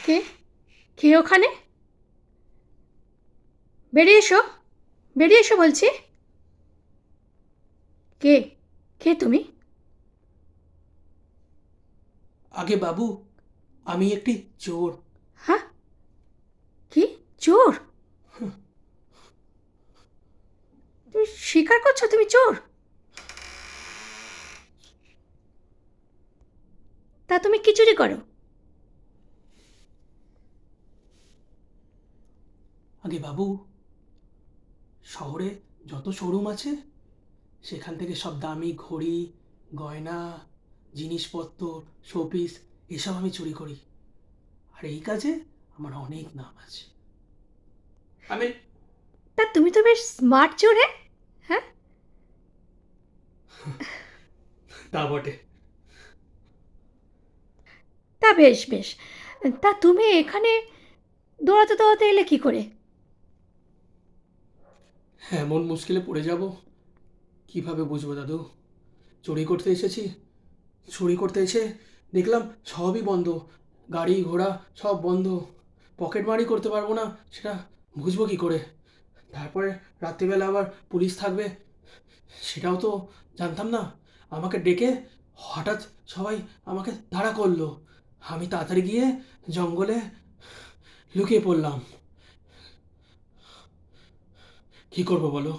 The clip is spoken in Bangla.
কে? কে ওখানে? বেরিয়ে এসো, বেরিয়ে এসো বলছি। কে? কে তুমি? আগে বাবু, আমি একটি চোর। হ্যাঁ? কি? চোর? তুমি স্বীকার করছো তুমি চোর? তা তুমি কি চুরি করো? আগে বাবু, শহরে যত শোরুম আছে সেখান থেকে সব দামি ঘড়ি, গয়না, জিনিসপত্র, শোপিস এসব আমি চুরি করি। আর এই কাজে আমার অনেক নাম আছে। আমি তা তুমি তো বেশ স্মার্ট চোর, হ্যাঁ? হ্যাঁ? তা বটে। তা বেশ বেশ। তা তুমি এখানে দৌড়াতে দৌড়াতে এলে কি করে? এমন মুশকিলে পড়ে যাব কিভাবে বুঝবো দাদু? চুরি করতে এসেছি, চুরি করতে এসে দেখলাম সবই বন্ধ, গাড়ি ঘোড়া সব বন্ধ। পকেট মারি করতে পারবো না, সেটা বুঝবো কি করে? তারপরে রাত্রিবেলা আবার পুলিশ থাকবে, সেটাও তো জানতাম না। আমাকে ডেকে হঠাৎ সবাই আমাকে তাড়া করলো। আমি তাড়াতাড়ি গিয়ে জঙ্গলে লুকিয়ে পড়লাম। কি করবো বলো?